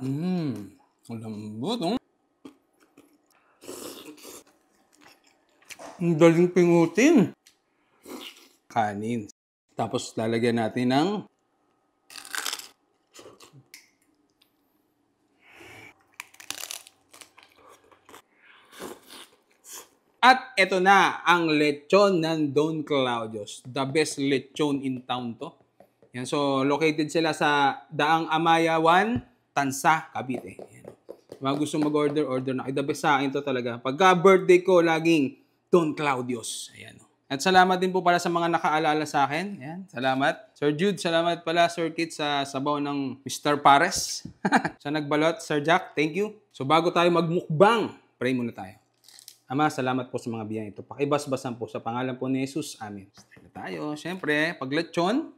Ang lambot, oh. Ang daling pingutin. Kanin. Tapos lalagyan natin ng at ito na ang lechon ng Don Claudios. The best lechon in town to. Yan, so located sila sa Daang Amaya 1, Tansa, Cavite. Yan. Mga gusto mag-order, order na. The best sa akin to talaga. Pagka birthday ko, laging Don Claudios. Ayan. At salamat din po para sa mga nakaalala sa akin. Ayan. Salamat. Sir Jude, salamat pala, Sir Kit, sa sabaw ng Mr. Pares. Sa nagbalot, Sir Jack, thank you. So bago tayo magmukbang, pray muna tayo. Ama, salamat po sa mga biyaya ito. Pakibasbasan po sa pangalan po ni Jesus. Amen. Start na tayo. Siyempre, pag lechon,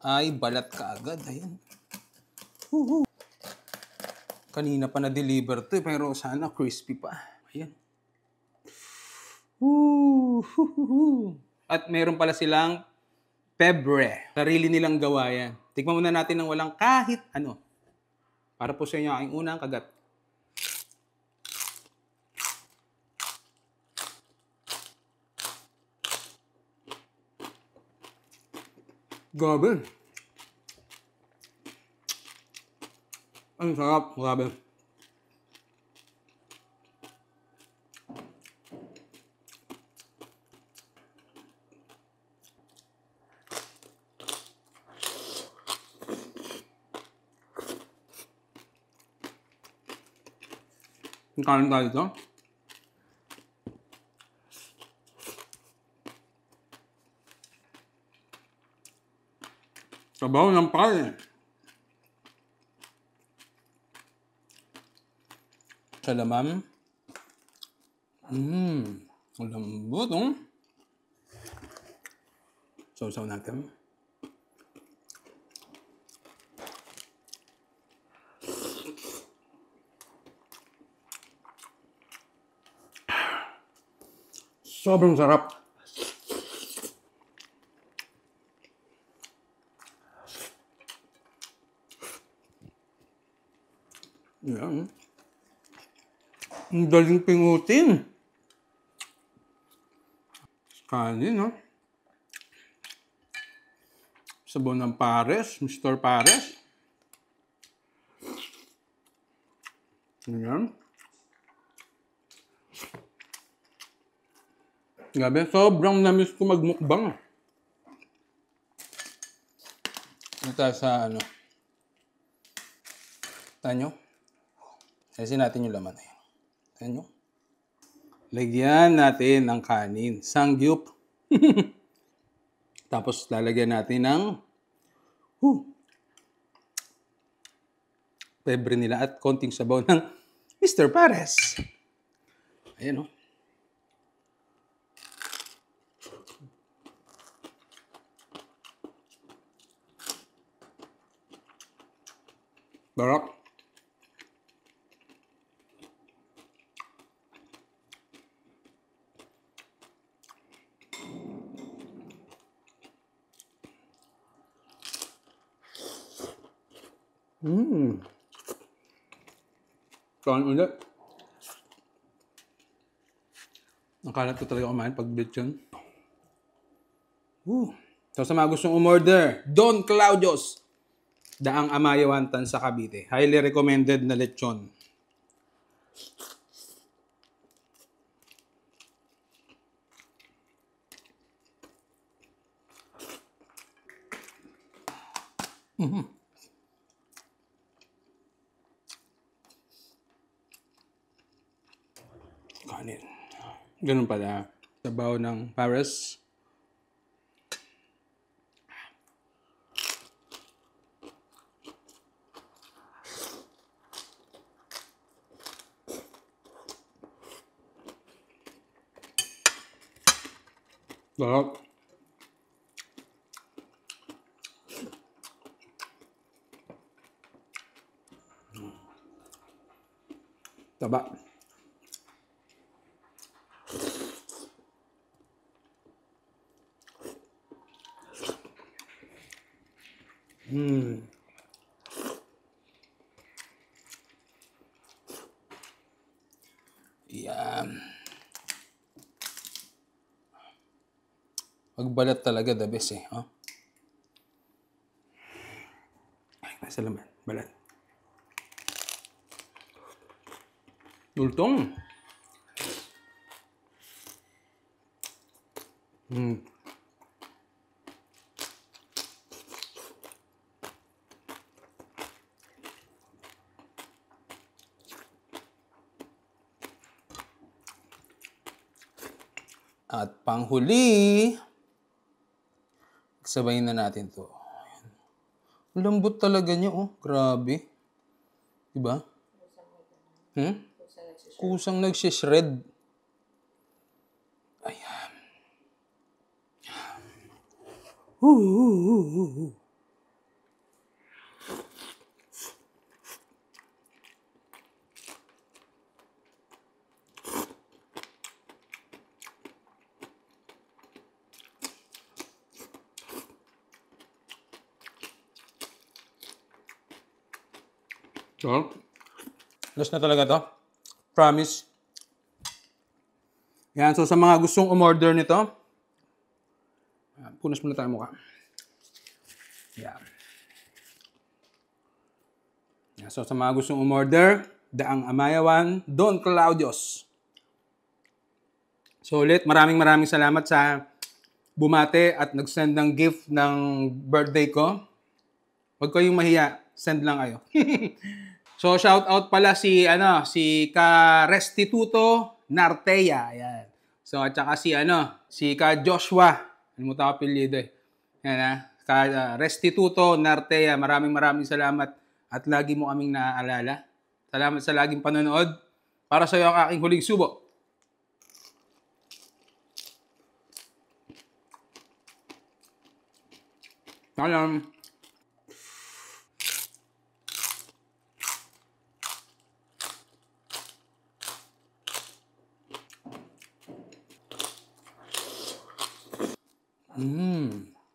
ay balat ka agad. Ayan. Kanina pa na-deliver to, pero sana crispy pa. Ayan. At meron pala silang pebre. Sarili nilang gawa yan. Tikman muna natin ng walang kahit ano. Para po sa inyo aking unang kagat. Grabe. Ang sarap. Grabe. Ang kanin tayo ito. Sabaw ng pal. Sa laman. Ang lambot, oh. Sausaw natin. Sobrang sarap. Yan. Ang daling pingutin. Kanin, no? Sabaw ng Pares, Mr. Pares. Yan. Grabe, sobrang namiss ko magmukbang. Ito sa ano. Tanyo. Ayusin natin yung laman. Tanyo. Lagyan natin ng kanin. Sangyup. Tapos lalagyan natin ng pebre nila at konting sabaw ng Mr. Pares. Ayan, oh. Barak. Kain ulit. Nakalat ko talaga kumain pag lechon. So sa mga gustong umorder, Don Claudios, Daang Amaya 1, Tansa, Cavite. Highly recommended na lechon. Kanin. Ganun pala. Sabaw ng Pares. Sarap. Taba. Pagbalat talaga, the best eh. Oh. Ay, nasa laman. Balat. Lultong. At panghuli, sabayin na natin to. Lambot talaga niya, oh. Grabe. Diba? Kusang nagsishred. Ayan. So, last na talaga to. Promise. Yan, so sa mga gustong umorder nito, punas muna tayo mukha. Yan. Yan. So sa mga gustong umorder, Daang Amayawan, Don Claudios. So ulit, maraming salamat sa bumate at nag-send ng gift ng birthday ko. Huwag kayong mahiya, send lang kayo. So shout out pala si Ka Restituto Nartea, ayan. So at saka si Ka Joshua, alimutan ko apelyido eh. Yan Ka Restituto Nartea, maraming salamat at lagi mo kaming naaalala. Salamat sa laging panonood. Para sa iyo ang aking huling subo. Salam.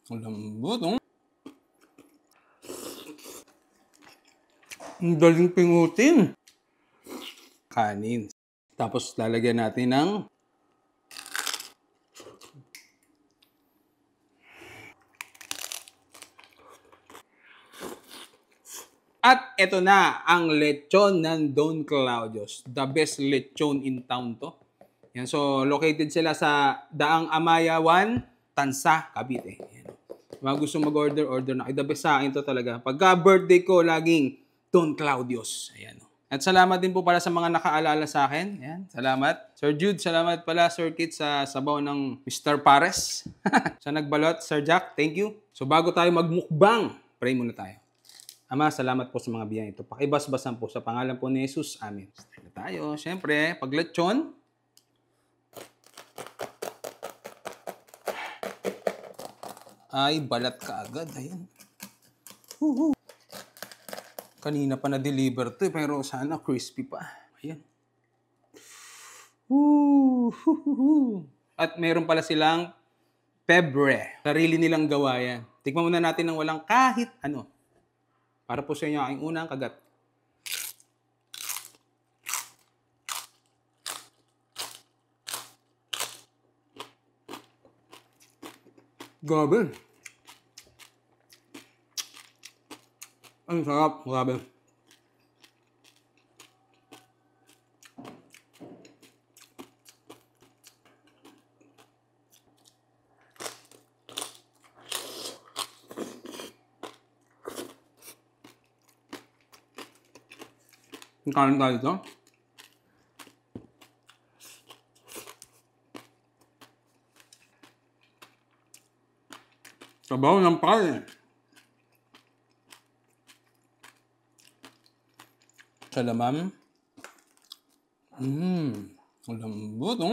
Ang lambot, oh. Ang daling pingutin. Kanin. Tapos lalagyan natin ng at eto na ang lechon ng Don Claudios. The best lechon in town to. Yan, so located sila sa Daang Amayawan, Tansa, Cavite. Yan. Mga gusto mag-order, order na. The best sa akin to talaga. Pagka birthday ko, laging Don Claudios. Ayan. At salamat din po pala sa mga nakaalala sa akin. Ayan. Salamat. Sir Jude, salamat pala Sir Kit sa sabaw ng Mr. Pares. Sa nagbalot, Sir Jack, thank you. So bago tayo magmukbang, pray muna tayo. Ama, salamat po sa mga biyaya ito. Pakibasbasan po sa pangalan po ni Jesus. Amen. Start na tayo. Siyempre, pag lechon, ay balat ka agad. Ayan. Kanina pa na-deliver to pero sana crispy pa. Ayan. At meron pala silang pebre. Sarili nilang gawa yan. Tikman muna natin ng walang kahit ano. Para po sa inyo aking unang kagat. Grabe. Ang sarap. Grabe. Ang kanin tayo ito. Sabaw ng pare. Salamam. Ang lambot, oh.